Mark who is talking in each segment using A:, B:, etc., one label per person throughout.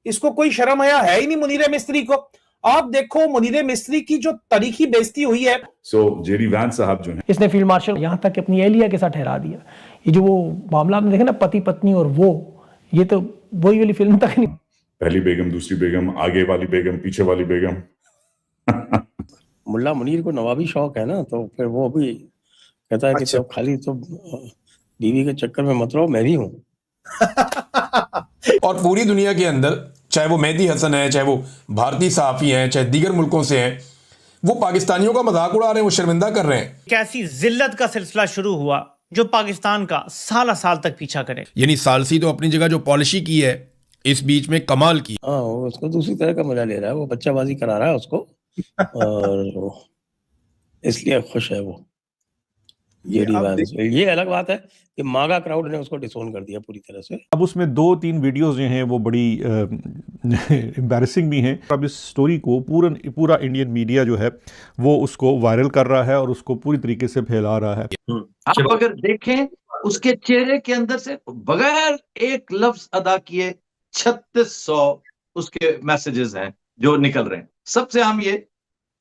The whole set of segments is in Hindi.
A: इसको कोई शर्म हया है ही नहीं मुनीर मिस्त्री को। आप देखो मुनीर मिस्त्री की जो तारीखी बेइज्जती हुई है।
B: जेडी वैंस साहब जो है,
C: इसने फील्ड मार्शल यहां तक अपनी एहलिया के साथ ठहरा दिया। ये जो वो मामला आपने देखा ना, पति पत्नी और वो, ये तो वही वाली फिल्म तक नहीं।
B: पहली बेगम, दूसरी बेगम, आगे वाली बेगम, पीछे वाली बेगम।
D: मुल्ला मुनीर को नवाबी शौक है ना, तो फिर वो भी कहता है कि तो खाली तो बीवी के चक्कर में मत रहो, मैं भी हूँ।
E: और पूरी दुनिया के अंदर, चाहे वो मेहदी हसन है, चाहे वो भारतीय सहाफी हैं, चाहे दीगर मुल्कों से हैं, वो पाकिस्तानियों का मजाक उड़ा रहे हैं, वो शर्मिंदा कर रहे हैं।
F: कैसी जिल्लत का सिलसिला शुरू हुआ जो पाकिस्तान का साल साल तक पीछा करे।
E: यानी सालसी तो अपनी जगह जो पॉलिशी की है, इस बीच में कमाल की।
D: हाँ, उसको दूसरी तरह का मजा ले रहा है, वो बच्चाबाजी करा रहा है उसको और इसलिए खुश है वो। ये अलग बात है कि मागा क्राउड ने उसको डिसोन कर दिया पूरी तरह से।
G: अब उसमें 2-3 वीडियोस जो हैं वो बड़ी एम्बैरेसिंग भी हैं। अब इस स्टोरी को पूरा इंडियन मीडिया जो है वो उसको वायरल कर रहा है और उसको पूरी तरीके से फैला रहा है।
H: आप अगर देखें उसके चेहरे के अंदर से बगैर एक लफ्ज अदा किए 3600 उसके मैसेजेस हैं जो निकल रहे हैं। सबसे आम ये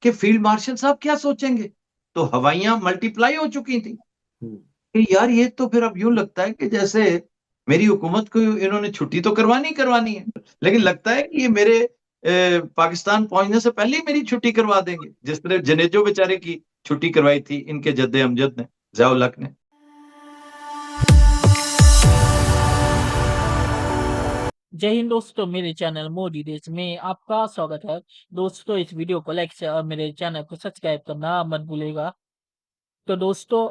H: कि फील्ड मार्शल साहब क्या सोचेंगे, तो हवाइयां मल्टीप्लाई हो चुकी थी कि यार ये तो फिर अब यूं लगता है कि जैसे मेरी हुकूमत को इन्होंने छुट्टी तो करवानी है, लेकिन लगता है कि ये मेरे पाकिस्तान पहुंचने से पहले ही मेरी छुट्टी करवा देंगे, जिस तरह जनेजो बेचारे की छुट्टी करवाई थी इनके जद्दे अमजद ने, ज़िया-उल हक ने।
I: जय हिंद दोस्तों, मेरे चैनल मोदी देश में आपका स्वागत है। दोस्तों, इस वीडियो को लाइक शेयर और मेरे चैनल को सब्सक्राइब करना मत भूलिएगा। तो दोस्तों,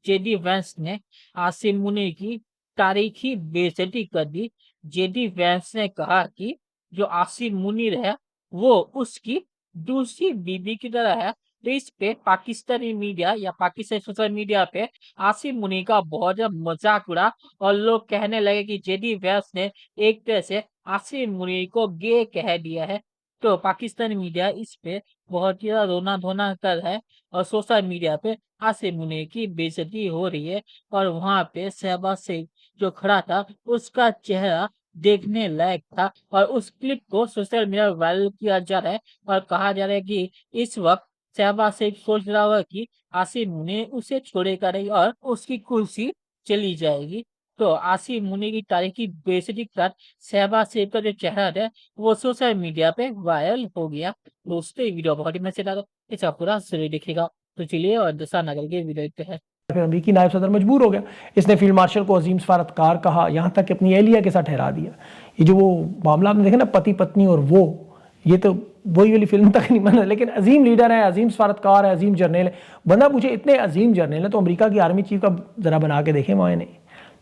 I: जेडी वैंस ने आसिम मुनीर की तारीखी बेइज्जती कर दी। जेडी वैंस ने कहा कि जो आसिम मुनीर है वो उसकी दूसरी बीबी की तरह है। तो इस पे पाकिस्तानी मीडिया या पाकिस्तानी सोशल मीडिया पे आसिम मुनीर का बहुत ज्यादा मजाक उड़ा और लोग कहने लगे कि जेडी वैंस ने एक तरह से आसिम मुनीर को गे कह दिया है। तो पाकिस्तानी मीडिया इस पे बहुत ही ज्यादा रोना धोना कर रहा है और सोशल मीडिया पे आसिम मुनीर की बेइज्जती हो रही है। और वहां पे शहबाज शेख जो खड़ा था उसका चेहरा देखने लायक था और उस क्लिप को सोशल मीडिया पर वायरल किया जा रहा है और कहा जा रहा है कि इस वक्त शहबाज शेख सोच रहा हुआ कि आसिम मुनीर उसे छोड़ेगा नहीं और उसकी कुर्सी चली जाएगी। तो आसिम मुनीर की तारीखी बेइज्जती के साथ शहबाज शेख का जो चेहरा है वो सोशल मीडिया पे वायरल हो गया। दोस्तों, ये वीडियो बहुत ही मजेदार है, इसका पूरा जरूर देखिएगा। तो चलिए और दशा नगर के वीडियो देखते हैं।
C: फिर अमेरिकी नायब सदर मजबूर हो गया। इसने फील्ड मार्शल को अजीम सफारतकार कहा, यहाँ तक कि अपनी एहलिया के साथ ठहरा दिया। ये जो वो मामला आपने देखा ना, पति पत्नी और वो, ये तो वही वाली फिल्म तक नहीं बना। लेकिन अजीम लीडर है, अजीम सफारतकार है, अजीम जर्नल है। बंदा पूछे इतने अजीम जर्नल है तो अमेरिका की आर्मी चीफ का जरा बना के देखें मायने।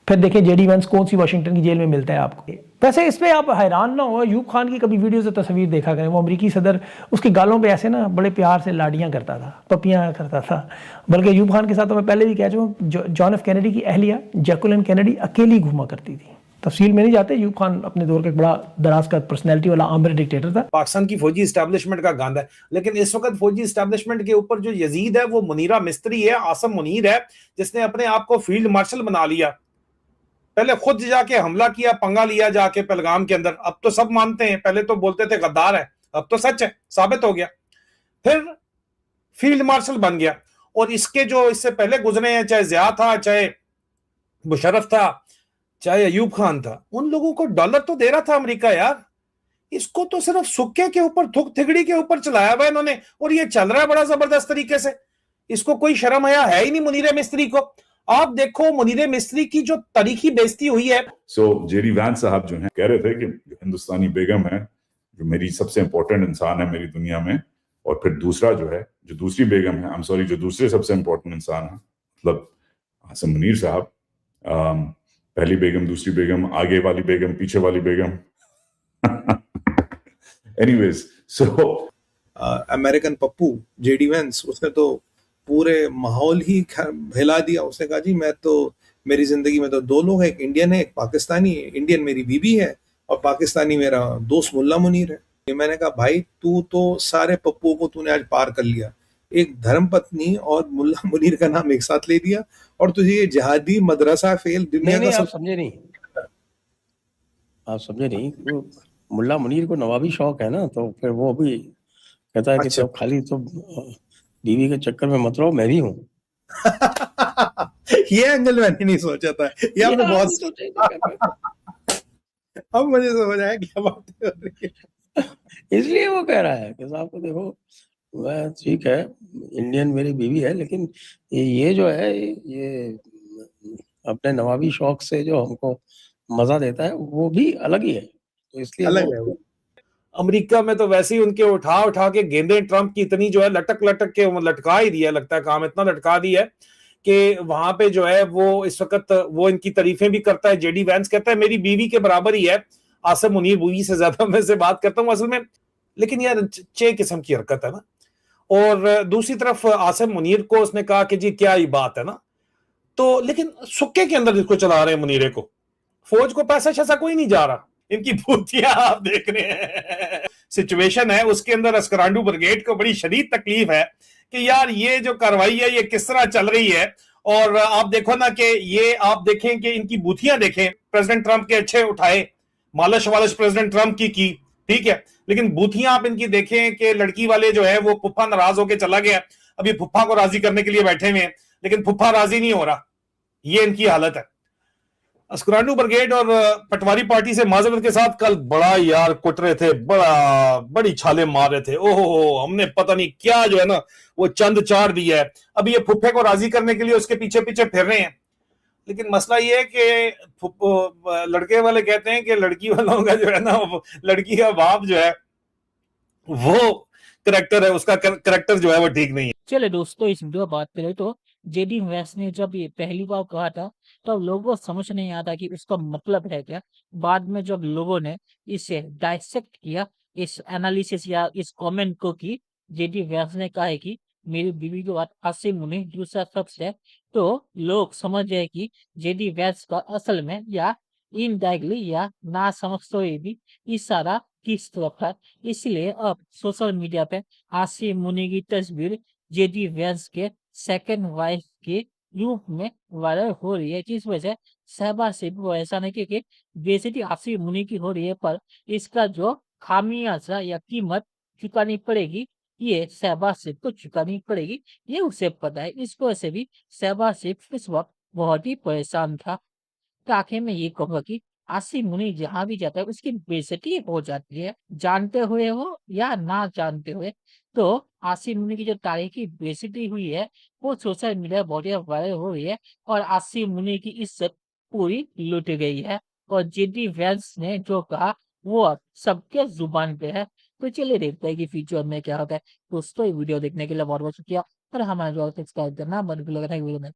C: फिर देखें जेडी वैंस कौन सी वाशिंगटन की जेल में मिलता है आपको। वैसे इस पे आप हैरान ना हो, अयूब खान की कभी वीडियो से तस्वीर देखा करें। वो अमेरिकी सदर उसके गालों पे ऐसे ना बड़े प्यार से लाडियां करता था, पपियां करता था। बल्कि अयूब खान के साथ तो मैं पहले भी कह चुका हूँ, जॉन एफ कैनेडी की अहलिया जैकुलिन कैनेडी अकेली घूमा करती थी। तफसील में नहीं जाते। अयूब खान अपने दौर का एक बड़ा दराज का पर्सनैलिटी वाला आमिर डिक्टेटर था।
A: पाकिस्तान की फौजी इस्टेब्लिशमेंट का गंद है, लेकिन इस वक्त फौजी इस्टेब्लिशमेंट के ऊपर जो यजीद है वो मुनीरा मिस्त्री है, आसिम मुनीर है, जिसने अपने आप को फील्ड मार्शल बना लिया। पहले खुद जाके हमला किया, पंगा लिया जाके पहलगाम के अंदर। अब तो सब मानते हैं, पहले तो बोलते थे गद्दार है, अब तो सच है, साबित हो गया। फिर फील्ड मार्शल बन गया। और इसके जो इससे पहले गुजरे हैं, चाहे ज़िया था, चाहे मुशर्रफ था, चाहे अयूब खान था, उन लोगों को डॉलर तो दे रहा था अमेरिका यार। इसको तो सिर्फ सुक्के के ऊपर, थुक थिगड़ी के ऊपर चलाया हुआ इन्होंने, और ये चल रहा है बड़ा जबरदस्त तरीके से। इसको कोई शर्म हया है ही नहीं मुनीर मिस्त्री को। आप देखो मुनीर मिस्त्री की जो तारीखी बेइज्जती हुई है।
B: जेडी वैंस साहब जो हैं कह रहे थे कि हिंदुस्तानी बेगम है जो मेरी सबसे इंपॉर्टेंट इंसान है मेरी दुनिया में, और फिर दूसरा जो है, जो दूसरी बेगम है, जो दूसरे सबसे इंपॉर्टेंट इंसान है, मतलब आसिम मुनीर साहब। पहली बेगम, दूसरी बेगम, आगे वाली बेगम, पीछे वाली बेगम। Anyways,
J: American Pappu JD Vance, उसने तो पूरे माहौल ही हिला दिया। उसने कहा जी मैं तो, मेरी जिंदगी में तो 2 लोग हैं, एक इंडियन है, एक पाकिस्तानी है। इंडियन मेरी बीबी है और पाकिस्तानी मेरा दोस्त मुल्ला मुनीर है। मैंने कहा भाई तू तो सारे पप्पुओं को तूने आज पार कर लिया। एक धर्मपत्नी और मुल्ला मुनीर का नाम एक साथ ले दिया और तुझे ये जिहादी मदरसा फेल दुनिया का
D: आप समझे नहीं। मुल्ला मुनीर को नवाबी शौक है ना, तो फिर वो भी कहता है कि
A: अच्छा।
D: तो खाली तो बीवी के चक्कर में मत रहो, मैं भी हूँ।
J: ये एंगल मैंने नहीं सोचा था, ये आपने
D: यार,
J: बहुत
D: नहीं सोचा ही नहीं करना।
J: अब मुझे समझ आया क्या बात हो रही है।
D: इसलिए वो कह रहा है कि साहब को देखो, मैं ठीक है, इंडियन मेरी बीवी है, लेकिन ये जो है ये अपने नवाबी शौक से जो हमको मजा देता है वो भी अलग ही है, तो इसलिए
J: अलग है वो।
A: अमेरिका में तो वैसे ही उनके उठा उठा के गेंदे ट्रंप की इतनी जो है लटक लटक के लटका ही दिया, लगता है काम इतना लटका दिया है कि वहां पे जो है वो इस वक्त वो इनकी तारीफें भी करता है। जेडी वैंस कहता है मेरी बीवी के बराबर ही है, आसिम मुनीर बीवी से ज्यादा मैं से बात करता हूँ असल में। लेकिन यार चे किस्म की हरकत है ना। और दूसरी तरफ आसिम मुनीर को उसने कहा कि जी क्या ही बात है ना, तो लेकिन सुक्के के अंदर इसको चला रहे हैं मुनीरे को, फौज को पैसा शैसा कोई नहीं जा रहा, इनकी भूतियां आप देख रहे हैं। सिचुएशन है उसके अंदर अस्करांडू ब्रिगेड को बड़ी शदीद तकलीफ है कि यार ये जो कार्रवाई है ये किस तरह चल रही है। और आप देखो ना कि ये आप देखें कि इनकी बूथियां देखें, प्रेसिडेंट ट्रंप के अच्छे उठाए, मालिश वालिश प्रेसिडेंट ट्रंप की, ठीक है, लेकिन बूथियां आप इनकी देखें कि लड़की वाले जो है वो पुप्पा नाराज होकर चला गया, अभी पुप्पा को राजी करने के लिए बैठे हुए हैं, लेकिन पुप्पा राजी नहीं हो रहा। ये इनकी हालत है। अस्करांडू ब्रिगेड और पटवारी पार्टी से माजरत के साथ कल बड़ा यार कुट रहे थे, बड़ी छाले मार रहे थे। ओहो, हमने पता नहीं क्या जो है ना वो चंद चार दिया है। अब ये फुफ्फे को राजी करने के लिए उसके पीछे पीछे फिर रहे हैं। लेकिन मसला ये है कि लड़के वाले कहते हैं कि लड़की वालों का जो है ना, लड़की का बाप जो है वो करेक्टर है, उसका करेक्टर जो है वो ठीक नहीं है।
I: चले दोस्तों, इस वीडियो बात करें तो जेडी वैंस ने जब ये पहली बार कहा था तब लोगों को समझ नहीं आता कि उसका मतलब है क्या। बाद में जब लोगों ने इसे डाइसेक्ट किया, इस एनालिसिस या इस कमेंट को, कि जेडी वैंस ने कहा है कि मेरी बीवी के बाद आसिम मुनीर दूसरा शख्स है, तो लोग समझ गए कि जेडी वैंस का असल में या इनडायरेक्टली या ना समझते हुए भी इशारा किस तरफ है। इसलिए अब सोशल मीडिया पे आसिम मुनीर की तस्वीर जेडी वैंस के सेकंड वाइफ के रूप में वायरल हो रही है, जिस वजह से शहबाज शरीफ को ऐसा नहीं कि बेइज्जती आसिम मुनीर की हो रही है, पर इसका जो खामियाजा या कीमत चुकानी पड़ेगी ये शहबाज शरीफ को चुकानी पड़ेगी, ये उसे पता है। इस वजह से भी शहबाज शरीफ इस वक्त बहुत ही परेशान था। तो आखिर में ये कहूंगा कि आसिम मुनीर जहां भी जाता है उसकी बेइज्जती हो जाती है, जानते हुए हो या ना जानते हुए। तो आसिम मुनीर की जो तारीखी बेइज्जती हुई है वो सोशल मीडिया बहुत ही वायरल हो रही है और आसिम मुनीर की इज्जत पूरी लुट गई है। और जेडी वैंस ने जो कहा वो अब सबके जुबान पे है। तो चलिए देखते हैं कि फ्यूचर में क्या होता है। दोस्तों, ये वीडियो देखने के लिए बहुत बहुत शुक्रिया और हमारे जो सब्सक्राइब करना मत भूलिएगा। वीडियो में